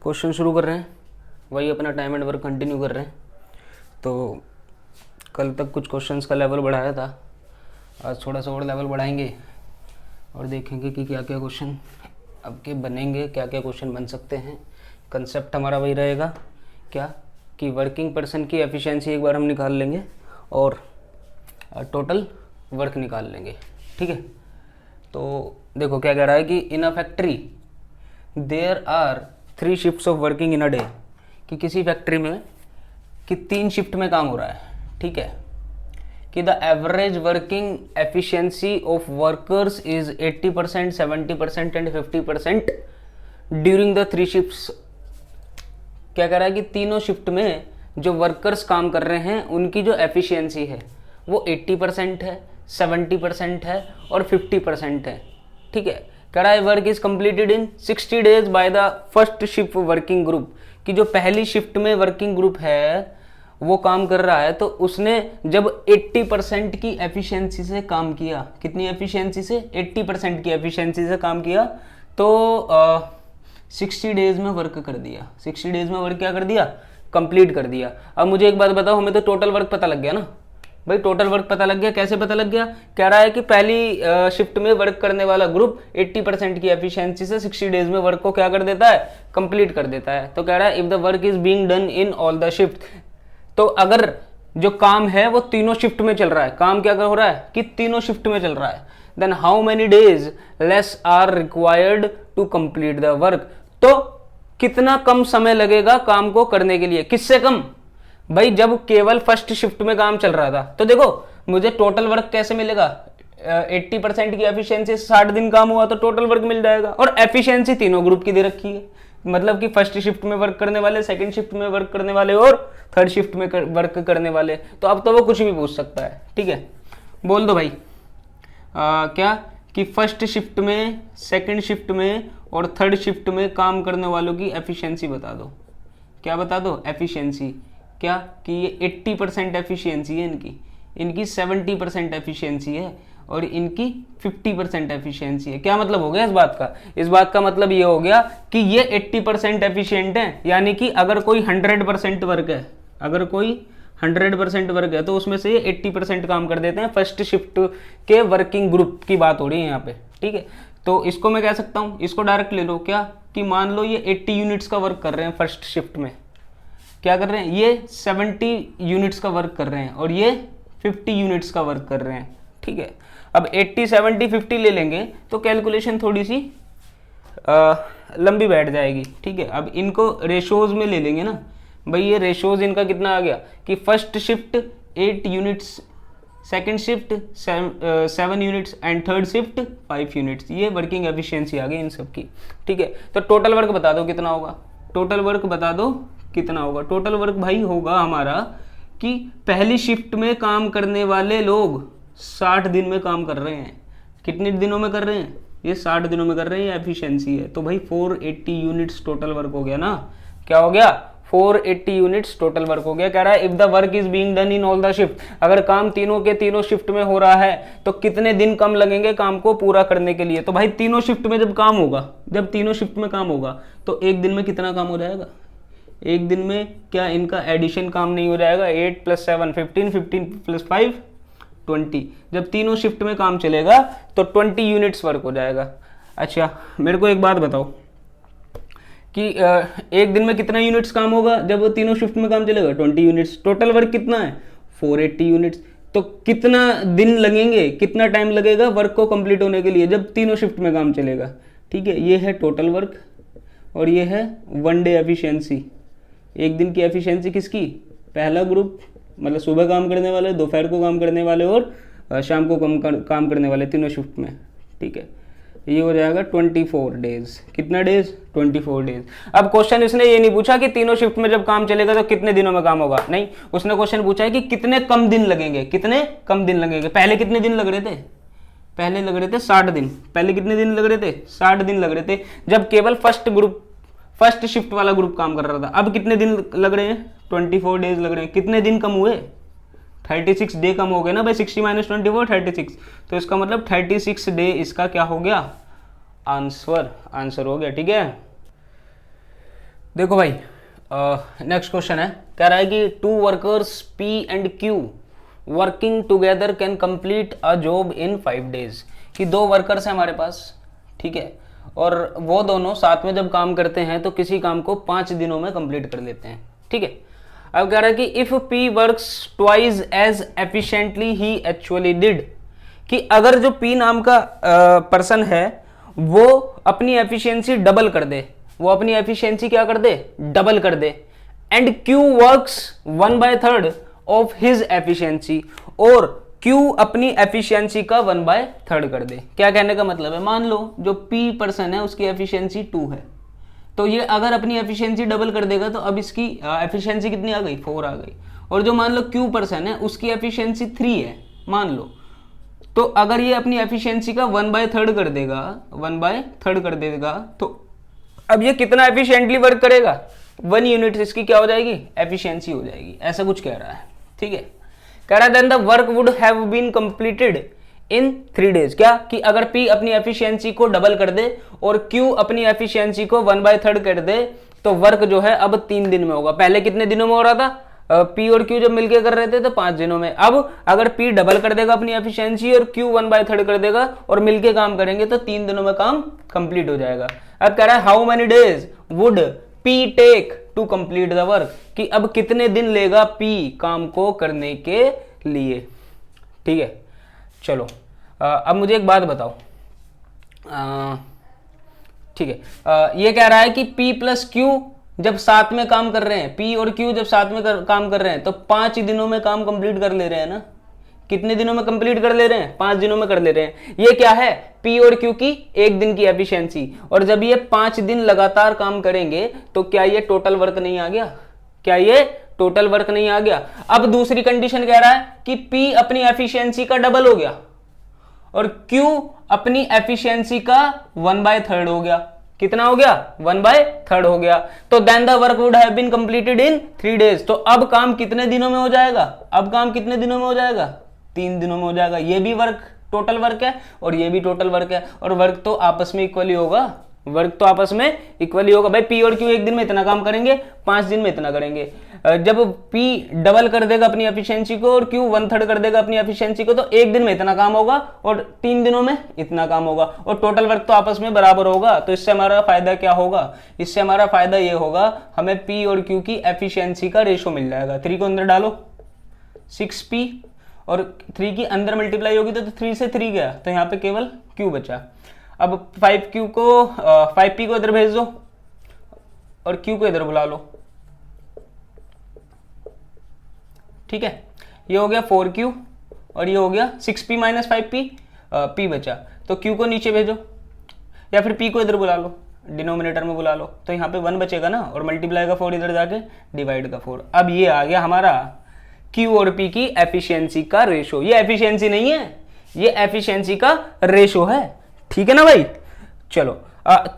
Question शुरू कर रहे हैं, वही अपना टाइम एंड वर्क कंटिन्यू कर रहे हैं। तो कल तक कुछ क्वेश्चंस का लेवल बढ़ाया था, आज थोड़ा सा और लेवल बढ़ाएंगे और देखेंगे कि क्या क्या क्वेश्चन अब के बनेंगे, क्या क्या क्वेश्चन बन सकते हैं। कंसेप्ट हमारा वही रहेगा क्या कि वर्किंग पर्सन की एफिशिएंसी एक बार हम निकाल लेंगे और टोटल वर्क निकाल लेंगे। ठीक है, तो देखो क्या कह रहा है कि in a factory there are 3 shifts of working in a day, कि किसी फैक्ट्री में कि 3 शिफ्ट में काम हो रहा है। ठीक है, कि the average working efficiency of workers is 80%, 70% and 50% during the 3 shifts. क्या कह रहा है कि तीनों शिफ्ट में जो वर्कर्स काम कर रहे हैं उनकी जो एफिशिएंसी है वो 80% है, 70% है और 50% है। ठीक है, कह रहा है work is completed in 60 days by the first shift working group, कि जो पहली शिफ्ट में वर्किंग ग्रुप है वो काम कर रहा है, तो उसने जब 80% की एफिशिएंसी से काम किया, कितनी एफिशिएंसी से, 80% की एफिशिएंसी से काम किया, तो 60 डेज में वर्क कर दिया। 60 डेज में वर्क क्या कर दिया, कंप्लीट कर दिया। अब मुझे एक बात बताओ, हमें तो टोटल वर्क पता लग गया ना भाई, टोटल वर्क पता लग गया। कैसे पता लग गया, कह रहा है कि पहली शिफ्ट में वर्क करने वाला ग्रुप 80% की एफिशिएंसी से 60 डेज में वर्क को क्या कर देता है, कंप्लीट कर देता है। तो कह रहा है if the work is being done in all the shift, तो अगर जो काम है वो तीनों शिफ्ट में चल रहा है, काम क्या हो रहा है कि तीनों शिफ्ट में चल रहा है, then how many days less are required to complete the work, तो कितना कम समय लगेगा काम को करने के लिए। किससे कम भाई, जब केवल फर्स्ट शिफ्ट में काम चल रहा था। तो देखो मुझे टोटल वर्क कैसे मिलेगा, 80% की एफिशिएंसी 60 दिन काम हुआ तो टोटल वर्क मिल जाएगा, और एफिशिएंसी तीनों ग्रुप की दे रखी है, मतलब कि फर्स्ट शिफ्ट में वर्क करने वाले, सेकंड शिफ्ट में वर्क करने वाले और थर्ड शिफ्ट में वर्क करने वाले। तो अब तो वो कुछ भी पूछ सकता है। ठीक है, बोल दो भाई क्या कि फर्स्ट शिफ्ट में, सेकंड शिफ्ट में और थर्ड शिफ्ट में काम करने वालों की एफिशिएंसी बता दो। क्या बता दो, एफिशिएंसी। क्या कि ये 80% एफिशिएंसी है इनकी 70% एफिशिएंसी है और इनकी 50% एफिशिएंसी है। क्या मतलब हो गया इस बात का, इस बात का मतलब ये हो गया कि ये 80% एफिशिएंट है, यानी कि अगर कोई 100% वर्क है, अगर कोई 100% वर्क है तो उसमें से ये 80% काम कर देते हैं। फर्स्ट शिफ्ट के वर्किंग ग्रुप की बात हो रही है यहाँ पे। ठीक है, तो इसको मैं कह सकता हूँ, इसको डायरेक्ट ले लो क्या कि मान लो ये 80 यूनिट्स का वर्क कर रहे हैं फर्स्ट शिफ्ट में, क्या कर रहे हैं, ये 70 यूनिट्स का वर्क कर रहे हैं और ये 50 यूनिट्स का वर्क कर रहे हैं। ठीक है, अब 80, 70, 50 ले लेंगे तो कैलकुलेशन थोड़ी सी लंबी बैठ जाएगी। ठीक है, अब इनको रेशोज में ले लेंगे ना भाई, ये रेशोज इनका कितना आ गया कि first shift 8 units, second shift 7 units and third shift 5 units. ये वर्किंग एफिशिएंसी आ गई इन सब की। ठीक है, तो टोटल वर्क बता दो कितना होगा, टोटल वर्क बता दो कितना होगा। टोटल वर्क भाई होगा हमारा कि पहली शिफ्ट में काम करने वाले लोग 60 दिन में काम कर रहे हैं। कितने दिनों में कर रहे हैं, ये 60 दिनों में कर रहे हैं, एफिशिएंसी है। तो भाई 480 यूनिट्स टोटल वर्क हो गया ना। क्या हो गया, 480 यूनिट्स टोटल वर्क हो गया। कह रहा है if the work is being done in all the shift, अगर काम तीनों के तीनों शिफ्ट में हो रहा है तो कितने दिन कम लगेंगे काम को पूरा करने के लिए। तो भाई तीनों शिफ्ट में जब काम होगा, जब तीनों शिफ्ट में काम होगा तो एक दिन में कितना काम हो जाएगा, एक दिन में क्या इनका एडिशन काम नहीं हो जाएगा, 8 + 7 15, 15 + 5 20। जब तीनों शिफ्ट में काम चलेगा तो 20 यूनिट्स वर्क हो जाएगा। अच्छा मेरे को एक बात बताओ कि एक दिन में कितना यूनिट्स काम होगा जब तीनों शिफ्ट में काम चलेगा, 20 यूनिट्स। टोटल वर्क कितना है, 480 यूनिट्स। तो कितना दिन लगेंगे, कितना टाइम लगेगा वर्क को कंप्लीट होने के लिए जब तीनों शिफ्ट में काम चलेगा। ठीक है, ये है टोटल वर्क और ये है 1 डे एफिशिएंसी। एक दिन की एफिशिएंसी किसकी, पहला ग्रुप मतलब सुबह काम करने वाले, दोपहर को काम करने वाले और शाम को काम करने वाले, तीनों शिफ्ट में। ठीक है, ये हो जाएगा 24 डेज। कितना डेज, 24 डेज। अब क्वेश्चन इसने ये नहीं पूछा कि तीनों शिफ्ट में जब काम चलेगा तो कितने दिनों में काम होगा, नहीं, उसने क्वेश्चन पूछा है कि कितने कम दिन लगेंगे, कितने कम दिन लगेंगे। पहले कितने दिन लग रहे थे, पहले लग रहे थे 60 दिन। पहले कितने दिन लग रहे थे, 60 दिन लग रहे थे जब केवल फर्स्ट शिफ्ट वाला ग्रुप काम कर रहा था। अब कितने दिन लग रहे हैं, 24 डेज लग रहे हैं। कितने दिन कम हुए, 36 डे कम हो गए ना भाई, 60 - 24 36। तो इसका मतलब 36 डे इसका क्या हो गया, आंसर हो गया। ठीक है, देखो भाई, नेक्स्ट क्वेश्चन है, कह रहा है कि two workers P and Q working together can complete a job in 5 days। कि दो वर्कर्स हैं हमारे पास, ठीक है, और वो दोनों साथ में जब काम करते हैं तो किसी काम को 5 दिनों में कंप्लीट कर लेते हैं, ठीक है। अब कह रहा है कि if P works twice as efficiently he actually did, कि अगर जो पी नाम का पर्सन है वो अपनी एफिशिएंसी डबल कर दे, वो अपनी एफिशिएंसी क्या कर दे, डबल कर दे, and Q works 1/3 of his efficiency, और क्यू अपनी एफिशिएंसी का 1/3 कर दे। क्या कहने का मतलब है, मान लो जो पी पर्सन है उसकी एफिशिएंसी 2 है, तो ये अगर अपनी एफिशिएंसी डबल कर देगा तो अब इसकी एफिशिएंसी कितनी आ गई, 4 आ गई। और जो मान लो क्यू पर्सन है उसकी एफिशिएंसी 3 है मान लो, तो अगर ये अपनी एफिशिएंसी का 1/3 कर देगा, 1/3 कर देगा, तो अब ये कितना एफिशिएंटली वर्क करेगा, 1 यूनिट इसकी क्या हो जाएगी, एफिशिएंसी हो जाएगी। ऐसा कुछ कह रहा है, ठीक है। कह रहा है then the work would have been completed in 3 days। क्या कि अगर P अपनी एफिशिएंसी को डबल कर दे और Q अपनी एफिशिएंसी को 1/3 कर दे तो वर्क जो है अब 3 दिन में होगा। पहले कितने दिनों में हो रहा था, P और Q जब मिलके कर रहे थे तो 5 दिनों में। अब अगर P डबल कर देगा अपनी एफिशिएंसी और Q 1/3 कर देगा और मिलके काम करेंगे तो 3 दिनों में काम कंप्लीट हो जाएगा। अब कह रहा है how many days would P take to complete the work, कि अब कितने दिन लेगा P काम को करने के लिए, ठीक है। चलो अब मुझे एक बात बताओ, ठीक है, ये कह रहा है कि P प्लस Q जब साथ में काम कर रहे हैं, P और Q जब साथ में काम कर रहे हैं तो 5 दिनों में काम कंप्लीट कर ले रहे हैं ना। कितने दिनों में कंप्लीट कर ले रहे हैं, 5 दिनों में कर ले रहे हैं। ये क्या है, P और Q की 1 दिन की एफिशिएंसी, और जब ये 5 दिन लगातार काम करेंगे तो क्या ये टोटल वर्क नहीं आ गया, क्या ये टोटल वर्क नहीं आ गया। अब दूसरी कंडीशन कह रहा है कि P अपनी एफिशिएंसी का डबल हो गया और Q अपनी एफिशिएंसी का 1/3 हो गया। कितना हो गया, 1/3 हो गया। तो then the work would have been completed in 3 days। तो अब काम कितने दिनों में हो जाएगा, अब काम कितने दिनों में हो जाएगा, 3 दिनों में हो जाएगा। ये भी वर्क टोटल वर्क है और ये भी टोटल वर्क है, और वर्क तो आपस में इक्वली होगा, वर्क तो आपस में इक्वली होगा। भाई P और Q 1 दिन में इतना काम करेंगे, 5 दिन में इतना करेंगे। जब P डबल कर देगा अपनी एफिशिएंसी को और Q 1/3 कर देगा अपनी एफिशिएंसी को, तो 1 दिन में इतना काम होगा और 3 दिनों में इतना काम होगा, और टोटल वर्क तो आपस में बराबर होगा। तो इससे हमारा फायदा क्या होगा, इससे हमारा फायदा ये होगा हमें P और Q की एफिशिएंसी का रेशो मिल जाएगा। 3 को अंदर डालो, 6P, और 3 की अंदर मल्टीप्लाई होगी तो 3 से 3 गया, तो यहाँ पे केवल Q बचा। अब 5P को इधर भेज दो और Q को इधर बुला लो, ठीक है। ये हो गया 4Q और ये हो गया 6P - 5P, P बचा, तो Q को नीचे भेजो या फिर P को इधर बुला लो, डिनोमिनेटर में बुला लो, तो यहाँ पे 1 बचेगा ना, और मल्टीप्लाई का 4 इधर जाके डिवाइड का 4। अब ये आ गया हमारा Q और P की एफिशिएंसी का रेशो। ये एफिशिएंसी नहीं है, ये एफिशिएंसी का रेशो है, ठीक है ना भाई। चलो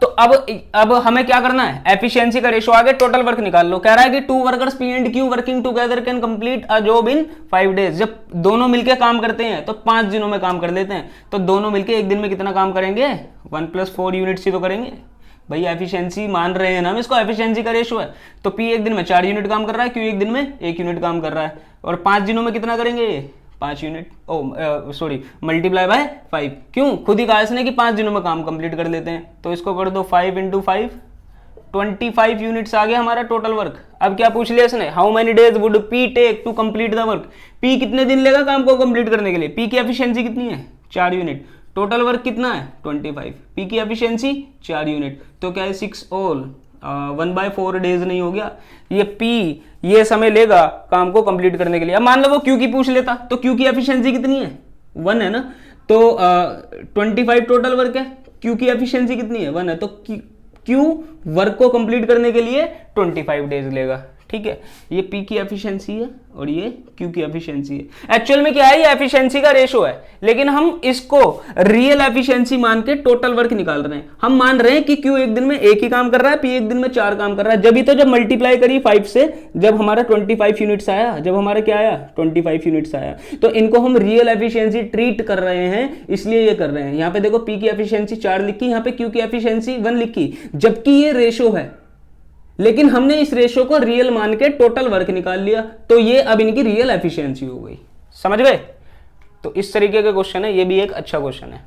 तो अब हमें क्या करना है, एफिशिएंसी का रेशो आगे, टोटल वर्क निकाल लो। कह रहा है कि 2 workers P and Q working together can complete a job in 5 days। जब दोनों मिलके काम करते हैं तो 5 दिनों में काम कर लेते हैं, तो दोनों मिलके 1 दिन में कितना काम करेंगे, 1 + 4 यूनिट्स ही तो करेंगे। भाई एफिशिएंसी मान रहे हैं ना हम इसको, एफिशिएंसी का रेशो है। तो P 1 दिन में 4 यूनिट काम कर रहा है, Q 1 दिन में 1 यूनिट काम कर रहा है, और 5 दिनों में कितना करेंगे, 5 यूनिट, मल्टीप्लाई बाय 5। क्यों, खुद ही कहा इसने कि 5 दिनों में काम कंप्लीट कर लेते हैं, तो इसको कर दो 5 × 5, 25 यूनिट्स आ गया हमारा टोटल वर्क। अब क्या पूछ लिया इसने, how many days would P take to complete the work. P कितने दिन लेगा काम को कंप्लीट करने के लिए, P की एफिशिएंसी कितनी है, 4 यूनिट, टोटल वर्क कितना है 25, P की एफिशिएंसी 4 यूनिट, तो क्या है 6 all 1/4 डेज नहीं हो गया। ये P ये समय लेगा काम को कंप्लीट करने के लिए। अब मान लो वो Q की पूछ लेता, तो Q की एफिशिएंसी कितनी है, 1 है ना, तो 25 टोटल वर्क है, Q की एफिशिएंसी कितनी है, 1 है, तो Q वर्क को कंप्लीट करने के लिए 25 डेज लेगा, ठीक है। ये P की एफिशिएंसी है और ये Q की एफिशिएंसी है। एक्चुअल में क्या है, ये एफिशिएंसी का रेशो है, लेकिन हम इसको रियल एफिशिएंसी मान के टोटल वर्क निकाल रहे हैं। हम मान रहे हैं कि Q 1 दिन में 1 ही काम कर रहा है, P 1 दिन में 4 काम कर रहा है। जब मल्टीप्लाई करी 5 से, जब हमारा 25 यूनिट्स आया, जब हमारा क्या आया 25 यूनिट्स आया, तो इनको हम रियल एफिशिएंसी ट्रीट कर रहे हैं, इसलिए ये कर रहे हैं। यहाँ पे देखो P की एफिशिएंसी 4 लिखी, यहाँ पे Q की एफिशिएंसी 1 लिखी, जबकि ये रेशो है, लेकिन हमने इस रेशियो को रियल मान के टोटल वर्क निकाल लिया, तो ये अब इनकी रियल एफिशिएंसी हो गई। समझ गए? तो इस तरीके का क्वेश्चन है, ये भी एक अच्छा क्वेश्चन है।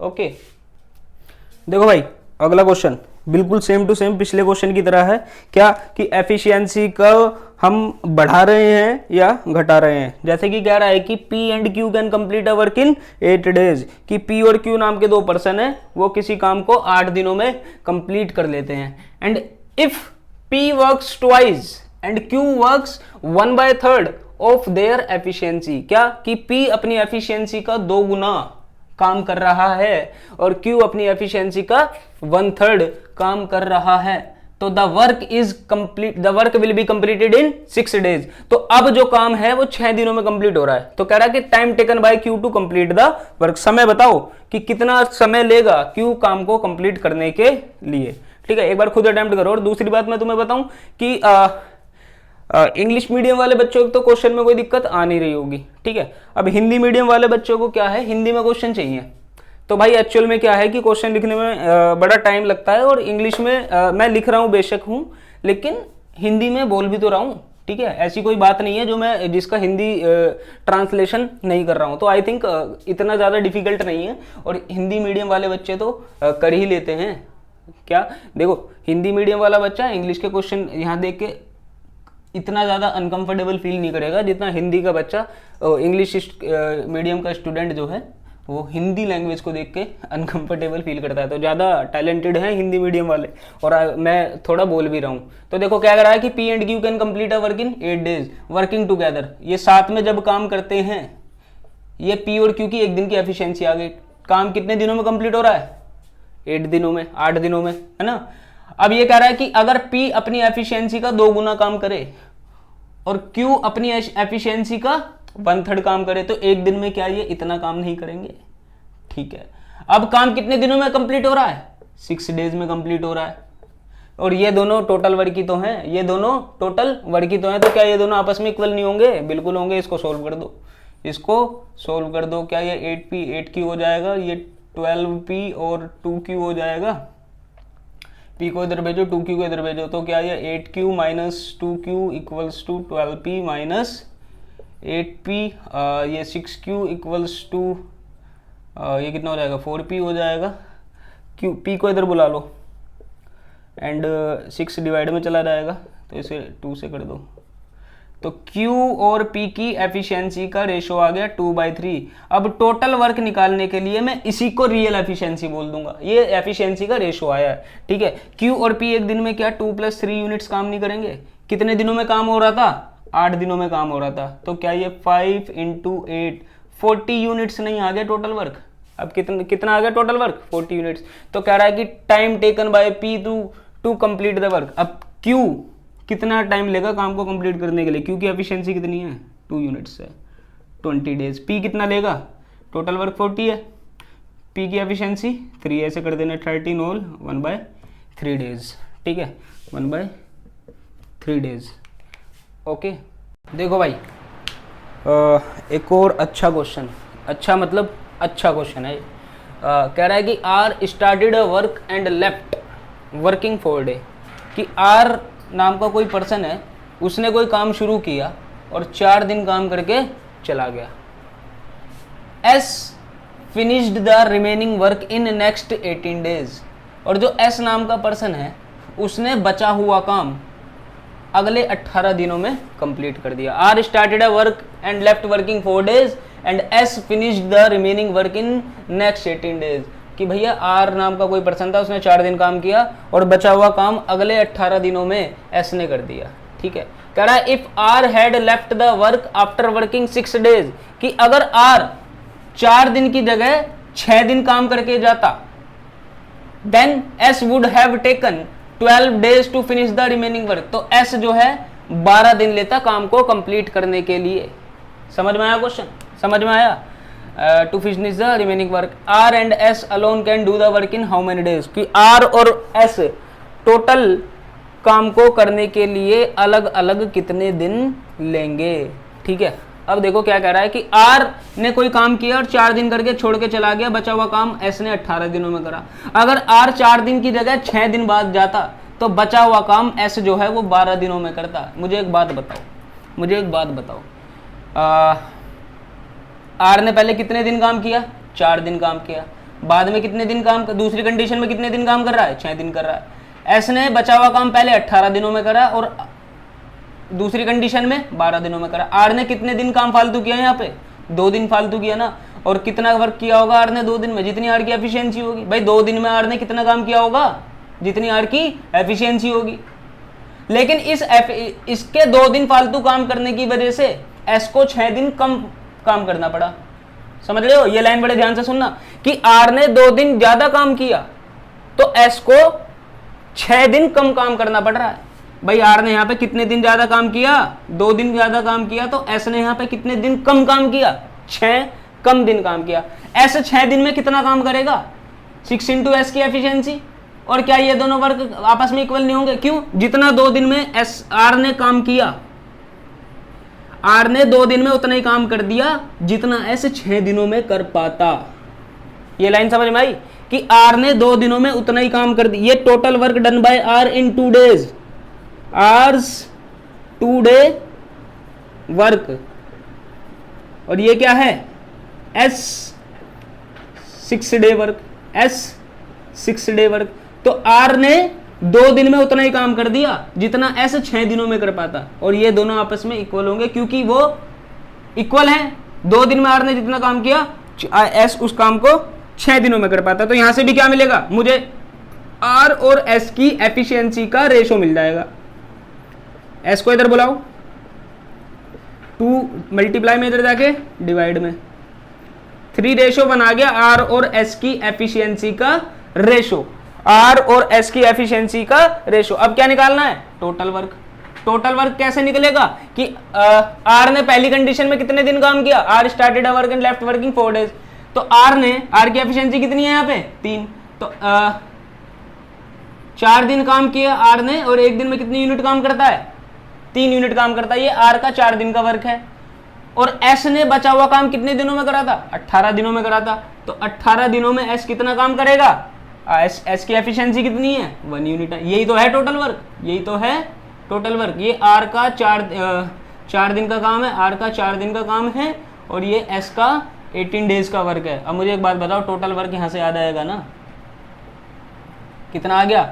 ओके, देखो भाई अगला क्वेश्चन बिल्कुल सेम टू सेम पिछले क्वेश्चन की तरह है। क्या कि एफिशिएंसी का हम बढ़ा रहे हैं या घटा रहे हैं। जैसे कि कह रहा है कि P and Q can complete a work in 8 days, कि P और Q नाम के दो पर्सन है, वो किसी काम को 8 दिनों में कंप्लीट कर लेते हैं। And if P works twice and Q works 1/3 of their efficiency, क्या कि P अपनी एफिशिएंसी का 2 गुना काम कर रहा है और Q अपनी एफिशिएंसी का 1/3 काम कर रहा है, तो the work will be completed in 6 days. तो अब जो काम है वो 6 दिनों में कंप्लीट हो रहा है। तो कह रहा है कि time taken by Q to complete the work, समय बताओ कि कितना समय लेगा Q काम को कंप्लीट करने के लिए। ठीक है, एक बार खुद अटेम्प्ट करो। और दूसरी बात मैं तुम्हें बताऊं कि इंग्लिश मीडियम वाले बच्चों को तो क्वेश्चन में कोई दिक्कत आ नहीं रही होगी। ठीक है, अब हिंदी मीडियम वाले बच्चों को क्या है, हिंदी में क्वेश्चन चाहिए। तो भाई एक्चुअल में क्या है कि क्वेश्चन लिखने में बड़ा टाइम लगता है, और इंग्लिश में मैं लिख रहा हूँ बेशक हूँ, लेकिन हिंदी में बोल भी तो रहा हूँ। ठीक है, ऐसी कोई बात नहीं है जो मैं जिसका हिंदी ट्रांसलेशन नहीं कर रहा हूँ। तो आई थिंक इतना ज़्यादा डिफिकल्ट नहीं है, और हिंदी मीडियम वाले बच्चे तो कर ही लेते हैं। क्या देखो, हिंदी मीडियम वाला बच्चा इंग्लिश के क्वेश्चन यहाँ देख के इतना ज़्यादा अनकंफर्टेबल फील नहीं करेगा जितना हिंदी का बच्चा, इंग्लिश मीडियम का स्टूडेंट जो है वो हिंदी लैंग्वेज को देख के अनकंफर्टेबल फील करता है। तो ज़्यादा टैलेंटेड है हिंदी मीडियम वाले, और मैं थोड़ा बोल भी रहा हूँ। तो देखो क्या कर रहा है कि P and Q can complete a work in 8 days working together. ये साथ में जब काम करते हैं, ये P और Q की एक दिन की एफिशिएंसी आ गई। काम कितने दिनों में कंप्लीट हो रहा है? 8 दिनों में, 8 दिनों में, है ना। अब ये कह रहा है कि अगर P अपनी एफिशिएंसी का 2 गुना काम करे और Q अपनी एफिशिएंसी का 1/3 काम करे, तो एक दिन में क्या ये इतना काम नहीं करेंगे? ठीक है, अब काम कितने दिनों में कंप्लीट हो रहा है? 6 डेज में कंप्लीट हो रहा है। और ये दोनों टोटल वर्क ही तो हैं, ये दोनों टोटल वर्क ही तो हैं। तो क्या ये दोनों आपस में इक्वल नहीं होंगे? बिल्कुल होंगे। इसको सोल्व कर दो, इसको सोल्व कर दो। क्या ये 8P 8Q हो जाएगा, ये 12P और 2Q हो जाएगा। P को इधर भेजो, 2Q को इधर भेजो, तो क्या ये 8Q minus 2Q equals to 12P minus 8P, ये 6Q इक्वल्स टू ये कितना हो जाएगा? 4P हो जाएगा। P को इधर बुला लो, एंड 6 डिवाइड में चला जाएगा, तो इसे 2 से कर दो। तो Q और P की एफिशिएंसी का रेशो आ गया 2/3। अब टोटल वर्क निकालने के लिए मैं इसी को रियल एफिशिएंसी बोल दूंगा। ये एफिशिएंसी का रेशो आया है। ठीक है, Q और P एक दिन में क्या 2 + 3 यूनिट्स काम नहीं करेंगे? कितने दिनों में काम हो रहा था? 8 दिनों में काम हो रहा था। तो क्या ये 5 × 8 40 यूनिट्स नहीं आ गया टोटल वर्क? अब कितना आ गया टोटल वर्क? 40 यूनिट्स। तो कह रहा है कि time taken by P to complete the work. अब Q कितना टाइम लेगा काम को कंप्लीट करने के लिए? Q की एफिशिएंसी कितनी है? 2 यूनिट्स है, 20 डेज। P कितना लेगा? टोटल वर्क 40 है, P की एफिशिएंसी 3, ऐसे कर देना 13 होल 1/3 डेज। ठीक है, 1/3 डेज। ओके, देखो भाई एक और अच्छा क्वेश्चन, अच्छा मतलब अच्छा क्वेश्चन है। कह रहा है कि R started a work and left working for day, कि R नाम का कोई पर्सन है, उसने कोई काम शुरू किया और 4 दिन काम करके चला गया। S finished the remaining work in next 18 days, और जो S नाम का पर्सन है उसने बचा हुआ काम अगले 18 दिनों में कंप्लीट कर दिया। R started a work and left working 4 days and S finished the remaining work in next 18 days, कि भैया R नाम का कोई पर्सन था, उसने 4 दिन काम किया और बचा हुआ काम अगले 18 दिनों में S ने कर दिया। ठीक है, कह रहा है if R had left the work after working 6 days, कि अगर R 4 दिन की जगह 6 दिन काम करके जाता, then S would have taken 12 days to finish the remaining work, तो S जो है 12 दिन लेता काम को कंप्लीट करने के लिए। समझ में आया क्वेश्चन? समझ में आया? To finish the remaining work R and S alone can do the work in how many days, कि R और S टोटल काम को करने के लिए अलग अलग कितने दिन लेंगे। ठीक है, अब देखो क्या कह रहा है कि R ने कोई काम किया और 4 दिन करके छोड़ के चला गया, बचा हुआ काम S ने 18 दिनों में करा। अगर R 4 दिन की जगह 6 दिन बाद जाता, तो बचा हुआ काम एस जो है वो 12 दिनों में करता है। मुझे एक बात बताओ, आर ने पहले कितने दिन काम किया? 4 दिन काम किया। बाद में कितने दिन काम, दूसरी कंडीशन में कितने दिन काम कर रहा है? 6 दिन कर रहा है। एस ने बचा हुआ काम पहले 18 दिनों में करा और दूसरी कंडीशन में 12 दिनों में करा। आर ने कितने दिन काम फालतू किया? यहाँ पे 2 दिन फालतू किया ना। और कितना वर्क किया होगा आर ने 2 दिन में? जितनी आर की एफिशिएंसी होगी। भाई 2 दिन में आर ने कितना काम किया होगा? जितनी आर की एफिशिएंसी होगी। लेकिन इसके 2 दिन फालतू काम करने की वजह से एस को 6 दिन कम काम करना पड़ा। समझ रहे हो? ये लाइन बड़े ध्यान से सुनना कि आर ने 2 दिन ज्यादा काम किया तो एस को 6 दिन कम काम करना पड़ रहा है। भाई आर ने यहाँ पे कितने दिन ज्यादा काम किया? 2 दिन ज्यादा काम किया। तो एस ने यहाँ पे कितने दिन कम काम किया? 6 कम दिन काम किया। एस 6 दिन में कितना काम करेगा? 6 इंटू एस की एफिशिएंसी। और क्या ये दोनों वर्क आपस में इक्वल नहीं होंगे? क्यों? जितना 2 दिन में आर ने काम किया, आर ने 2 दिन में उतना ही काम कर दिया जितना एस 6 दिनों में कर पाता। ये लाइन समझ में आई कि आर ने 2 दिनों में उतना ही काम कर दिया। ये total work done by R in 2 days, R's 2 day work. और ये क्या है? S 6 day work, S 6 day work. तो आर ने 2 दिन में उतना ही काम कर दिया जितना एस 6 दिनों में कर पाता। और ये दोनों आपस में इक्वल होंगे क्योंकि वो इक्वल हैं। 2 दिन में आर ने जितना काम किया एस उस काम को 6 दिनों में कर पाता। तो यहां से भी क्या मिलेगा? मुझे आर और एस की एफिशिएंसी का रेशो मिल जाएगा। एस को इधर बुलाओ, 2 मल्टीप्लाई में इधर जाके डिवाइड में 3 रेशो बना गया आर और एस की एफिशिएंसी का रेशो। आर और एस की एफिशिएंसी का रेशो। अब क्या निकालना है? Total work. टोटल वर्क कैसे निकलेगा कि आर ने पहली कंडीशन में कितने दिन काम किया? R started a work and left working 4 days। तो आर की एफिशिएंसी कितनी है यहाँ पे? 3। तो 4 दिन काम किया आर ने और 1 दिन में कितनी यूनिट काम करता है? 3 यूनिट काम करता है। ये आर का 4 दिन का वर्क है। और एस ने बचा हुआ काम कितने दिनों में करा था? 18 दिनों में करा था। तो 18 दिनों में एस कितना काम करेगा? एस की एफिशिएंसी कितनी है? 1 यूनिट है। यही तो है टोटल वर्क, यही तो है टोटल वर्क। ये आर का 4 दिन का काम है, आर का 4 दिन का काम है और ये एस का 18 days का वर्क है। अब मुझे एक बात बताओ, टोटल वर्क यहाँ से याद आएगा ना? कितना आ गया?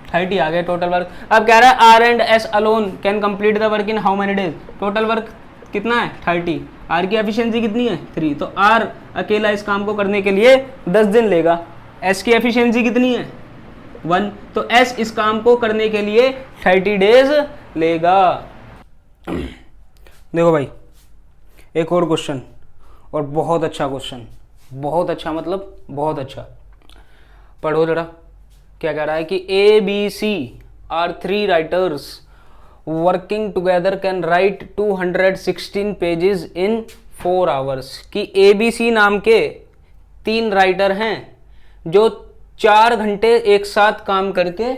30 आ गया टोटल वर्क। अब कह रहा है R and S alone can complete the work in how many days? Total work कितना है? 30। आर की एफिशिएंसी कितनी है? 3। तो आर अकेला इस काम को करने के लिए 10 दिन लेगा। एस की एफिशिएंसी कितनी है? 1। तो एस इस काम को करने के लिए 30 days लेगा। देखो भाई एक और क्वेश्चन, और बहुत अच्छा क्वेश्चन, बहुत अच्छा मतलब बहुत अच्छा। पढ़ो जरा क्या कह रहा है कि A B C are 3 writers working together can write 216 pages in 4 hours। कि ए बी सी नाम के 3 राइटर हैं जो 4 घंटे एक साथ काम करके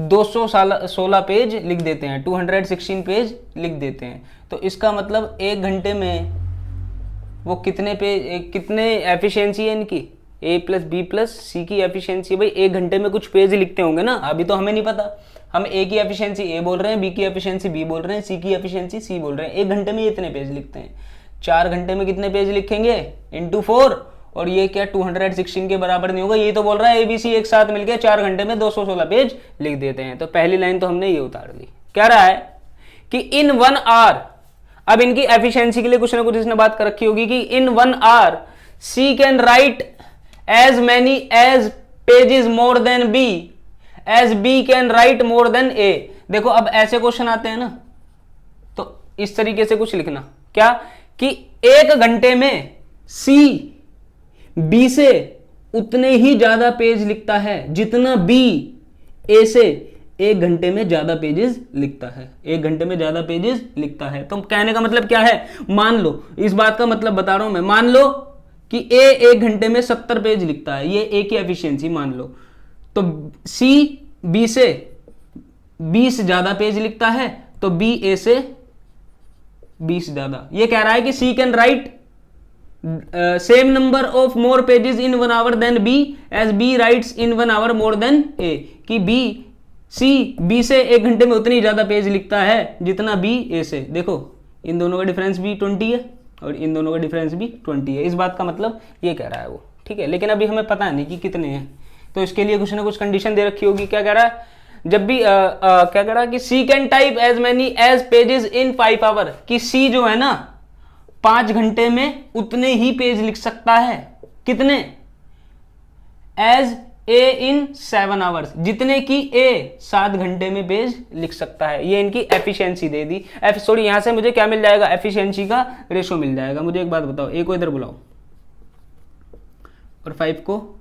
216 पेज लिख देते हैं, 216 पेज लिख देते हैं। तो इसका मतलब 1 घंटे में वो कितने पेज, कितने एफिशिएंसी है इनकी? ए प्लस बी प्लस सी की एफिशिएंसी। भाई 1 घंटे में कुछ पेज लिखते होंगे ना, अभी तो हमें नहीं पता। हम ए की एफिशिएंसी ए बोल रहे हैं, बी की एफिशिएंसी बी बोल रहे हैं, सी की एफिशिएंसी सी बोल रहे हैं। 1 घंटे में इतने पेज लिखते हैं। 4 घंटे में कितने पेज लिखेंगे? इंटू 4। और ये क्या 216 के बराबर नहीं होगा? ये तो बोल रहा है एबीसी एक साथ मिलकर 4 घंटे में 216 पेज लिख देते हैं। तो पहली लाइन तो हमने ये उतार दी। कह रहा है कि इन 1 hour, अब इनकी एफिशिएंसी के लिए कुछ ना कुछ इसने बात कर रखी होगी कि in 1 hour C can write as many as pages more than B as B can write more than A. देखो अब ऐसे क्वेश्चन आते हैं ना, तो इस तरीके से कुछ लिखना क्या कि 1 घंटे में सी बी से उतने ही ज्यादा पेज लिखता है जितना बी ए से 1 घंटे में ज्यादा पेजेस लिखता है। 1 घंटे में ज्यादा पेजेस लिखता है। तो कहने का मतलब क्या है? मान लो, इस बात का मतलब बता रहा हूं मैं, मान लो कि ए 1 घंटे में 70 पेज लिखता है, ये ए की एफिशिएंसी मान लो। तो सी बी से 20 ज्यादा पेज लिखता है, तो बी ए से 20 ज्यादा। ये कह रहा है कि C can write same number of more pages in 1 hour than B as B writes in 1 hour more than A. कि बी सी बी से 1 घंटे में उतनी ज़्यादा पेज लिखता है जितना बी ए से। देखो इन दोनों का डिफरेंस भी 20 है और इन दोनों का डिफरेंस भी 20 है। इस बात का मतलब ये कह रहा है वो, ठीक है। लेकिन अभी हमें पता नहीं कि कितने हैं, तो इसके लिए कुछ ना कुछ कंडीशन दे रखी होगी। क्या कह रहा है, जब भी क्या कह रहा है कि C can type as many as pages in 5 hour, कि सी जो है ना 5 घंटे में उतने ही पेज लिख सकता है। कितने, एज ए इन 7 आवर्स, जितने की ए 7 घंटे में पेज लिख सकता है। ये इनकी एफिशिएंसी दे दी। सॉरी यहां से मुझे क्या मिल जाएगा, एफिशिएंसी का रेशो मिल जाएगा। मुझे एक बात बताओ, ए को इधर बुलाओ और 5 को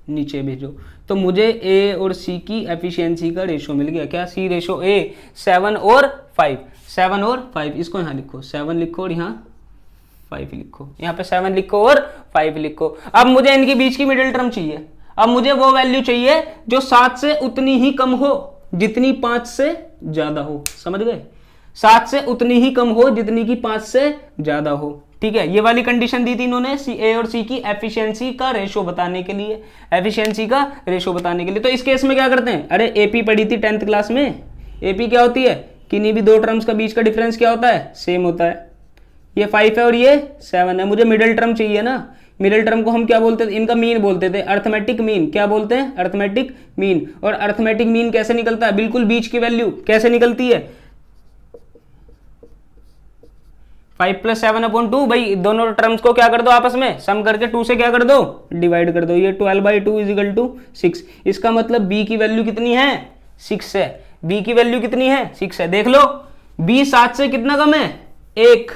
नीचे भेजो, तो मुझे ए और सी की एफिशिएंसी का रेशो मिल गया। क्या, सी रेशो ए 7 और 5, 7 और 5, इसको यहां लिखो, 7 लिखो और यहां 5 लिखो, यहाँ पे 7 लिखो और 5 लिखो। अब मुझे इनके बीच की मिडिल टर्म चाहिए। अब मुझे वो वैल्यू चाहिए जो 7 से उतनी ही कम हो जितनी 5 से ज्यादा हो। समझ गए, 7 से उतनी ही कम हो जितनी की 5 से ज्यादा हो। ठीक है, ये वाली कंडीशन दी थी इन्होंने सी ए और सी की एफिशिएंसी का रेशो बताने के लिए, एफिशिएंसी का रेशो बताने के लिए। तो इस केस में क्या करते हैं, अरे एपी पढ़ी थी 10th क्लास में। एपी क्या होती है, किन्हीं भी दो टर्म्स का बीच का डिफरेंस क्या होता है, सेम होता है। ये 5 है और ये 7 है। मुझे मिडिल टर्म चाहिए ना, मिडिल टर्म को हम क्या बोलते थे, इनका मीन बोलते थे, अर्थमेटिक मीन। क्या बोलते हैं, अर्थमेटिक मीन। और अर्थमेटिक मीन कैसे निकलता है, बिल्कुल बीच की वैल्यू कैसे निकलती है, 5 + 7/2। भाई दोनों टर्म्स को क्या कर दो, आपस में सम करके 2 से क्या कर दो, डिवाइड कर दो। ये 12/2 = 6। इसका मतलब b की वैल्यू कितनी है, 6 है। b की वैल्यू कितनी है, 6 है। देख लो b 7 से कितना कम है, 1,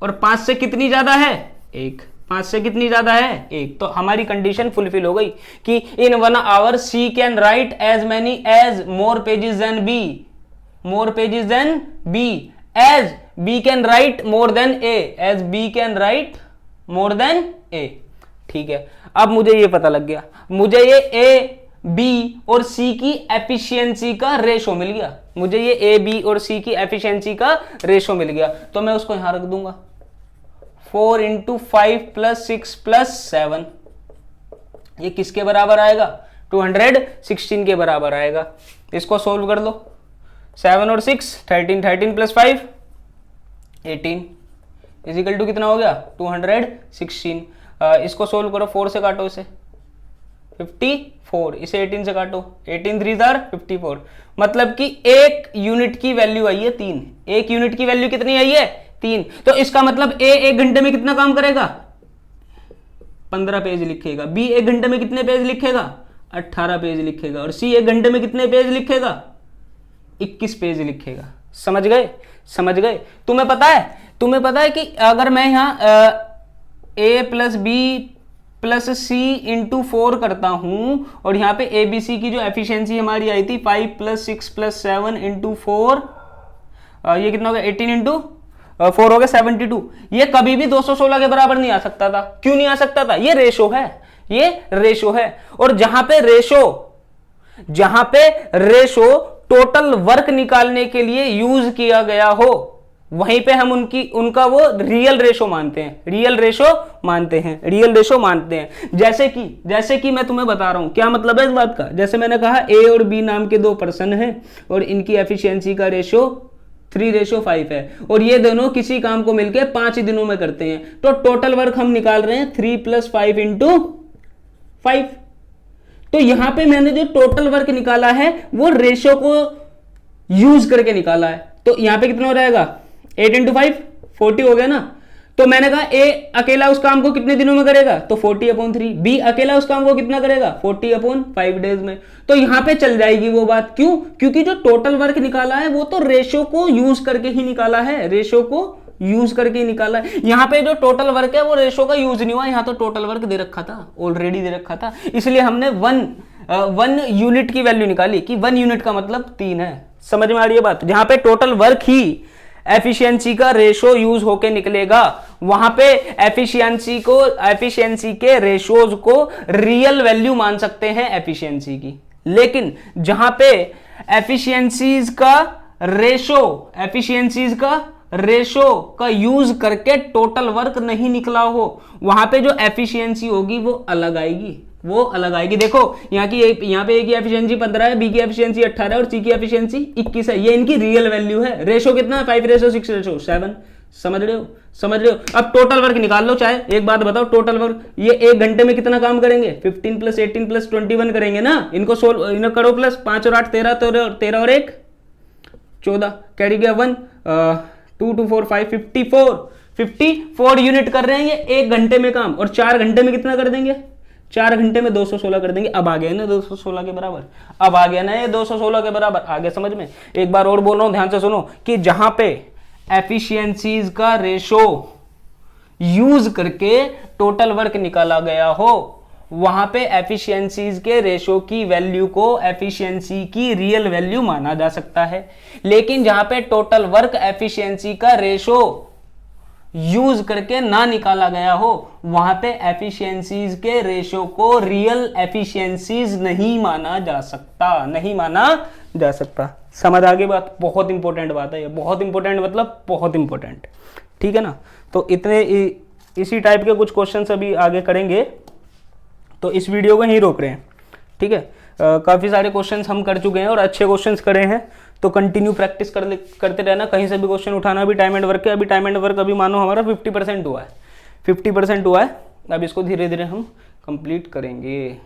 और 5 से कितनी ज्यादा है, 1। 5 से कितनी ज्यादा है, 1। तो हमारी कंडीशन फुलफिल हो गई कि in 1 hour C can write as many as more pages than B, more pages than B, as B can write more than A, as B can write more than A. ठीक है, अब मुझे ये पता लग गया, मुझे ये ए बी और सी की एफिशिएंसी का रेशो मिल गया। मुझे ये ए बी और सी की एफिशिएंसी का रेशो मिल गया, तो मैं उसको यहां रख दूंगा 4 × 5 + 6 + 7। ये किसके बराबर आएगा, 216 के बराबर आएगा। इसको सोल्व कर लो, 7 और 6 13, 13 + 5 18 = कितना हो गया, 216। इसको सोल्व करो, 4 से काटो इसे, 54, इसे 18 से काटो, 18 3 = 54। मतलब कि एक यूनिट की वैल्यू आई है 3। एक यूनिट की वैल्यू कितनी आई है, 3। तो इसका मतलब ए 1 घंटे में कितना काम करेगा, 15 पेज लिखेगा। बी 1 घंटे में कितने पेज लिखेगा, 18 पेज लिखेगा। और सी 1 घंटे में कितने पेज लिखेगा, 21 पेज लिखेगा। समझ गए, समझ गए। तुम्हें पता है कि अगर मैं यहां a + b + c × 4 करता हूं, और यहां पे ए बी सी की जो एफिशिएंसी हमारी आई थी 5 + 6 + 7 × 4, ये कितना हो गया, 18 × 4 हो गया 72। ये कभी भी 216 के बराबर नहीं आ सकता था। क्यों नहीं आ सकता था, ये रेशो है, ये रेशो है। और जहां पे रेशो टोटल वर्क निकालने के लिए यूज किया गया हो, वहीं पे हम उनका वो रियल रेशो मानते हैं, रियल रेशो मानते हैं। जैसे कि मैं तुम्हें बता रहा हूं, क्या मतलब है इस बात का। जैसे मैंने कहा ए और बी नाम के 2 पर्सन हैं और इनकी एफिशिएंसी का रेशो 3:5 है, और ये दोनों किसी काम को मिलकर 5 दिनों में करते हैं। तो टोटल वर्क हम निकाल रहे हैं 3 + 5 × 5। तो यहां पे मैंने जो टोटल वर्क निकाला है वो रेशो को यूज करके निकाला है। तो यहां पे कितना हो जाएगा, 8 × 5 40 हो गया ना। तो मैंने कहा ए अकेला उस काम को कितने दिनों में करेगा, तो 40/3। बी अकेला उस काम को कितना करेगा, 40/5 डेज में। तो यहां पे चल जाएगी वो बात। क्यों, क्योंकि जो टोटल वर्क निकाला है वो तो रेशो को यूज करके ही निकाला है, रेशो को यूज करके ही निकाला है। यहां पे जो टोटल वर्क है वो रेशो का यूज नहीं हुआ, यहां तो टोटल वर्क दे रखा था, ऑलरेडी दे रखा था। इसलिए हमने 1 यूनिट की वैल्यू निकाली कि 1 यूनिट का मतलब 3 है। समझ में आ रही है बात। जहां पे टोटल वर्क ही एफिशिएंसी का रेशो यूज होके निकलेगा, वहां पे एफिशिएंसी के रेशोज को रियल वैल्यू मान सकते हैं एफिशिएंसी की। लेकिन जहां पे एफिशिएंसीज का रेशो का यूज करके टोटल वर्क नहीं निकला हो, वहां पे जो एफिशिएंसी होगी वो अलग आएगी, वो अलग आएगी। देखो यहाँ पे ए की एफिशिएंसी 15 है, बी की एफिशिएंसी 18 है और सी की एफिशिएंसी 21 है। ये इनकी रियल वैल्यू है। रेशो कितना है? 5:6:7। समझ रहे हो? अब टोटल वर्क निकाल लो। चाहे एक बात बताओ, टोटल वर्क ये 1 घंटे में कितना काम करेंगे? 15 + 18 + 21 करेंगे ना। इनको करो प्लस, 5 और 8 13, 13 और 1 14, कैरी गया 1, 2 2 4 5 54 यूनिट कर रहे हैं ये 1 घंटे में काम। और 4 घंटे में कितना कर देंगे? 4 घंटे में 216 कर देंगे। अब आ गया ना 216 के बराबर, अब आ गया ना ये 216 के बराबर। आ गया समझ में? एक बार और बोल रहा हूं, ध्यान से सुनो, कि जहां पे एफिशिएंसीज का रेशो यूज करके टोटल वर्क निकाला गया हो, वहां पे एफिशिएंसीज के रेशो की वैल्यू को एफिशिएंसी की रियल वैल्यू माना जा सकता है। लेकिन जहां पे टोटल वर्क एफिशिएंसी का रेशो यूज करके ना निकाला गया हो, वहां पे एफिशिएंसीज के रेशो को रियल एफिशिएंसीज नहीं माना जा सकता, नहीं माना जा सकता। समझ आ गई बात? बहुत इंपॉर्टेंट बात है ये, बहुत इंपॉर्टेंट मतलब बहुत इंपॉर्टेंट, ठीक है ना। तो इतने इसी टाइप के कुछ क्वेश्चंस अभी आगे करेंगे, तो इस वीडियो को यहीं रोक रहे हैं, ठीक है। काफ़ी सारे क्वेश्चंस हम कर चुके हैं और अच्छे क्वेश्चंस करे हैं, तो कंटिन्यू प्रैक्टिस करते रहना। कहीं से भी क्वेश्चन उठाना। अभी टाइम एंड वर्क है, अभी टाइम एंड वर्क अभी मानो हमारा 50% हुआ है, 50% हुआ है। अब इसको धीरे धीरे हम कंप्लीट करेंगे।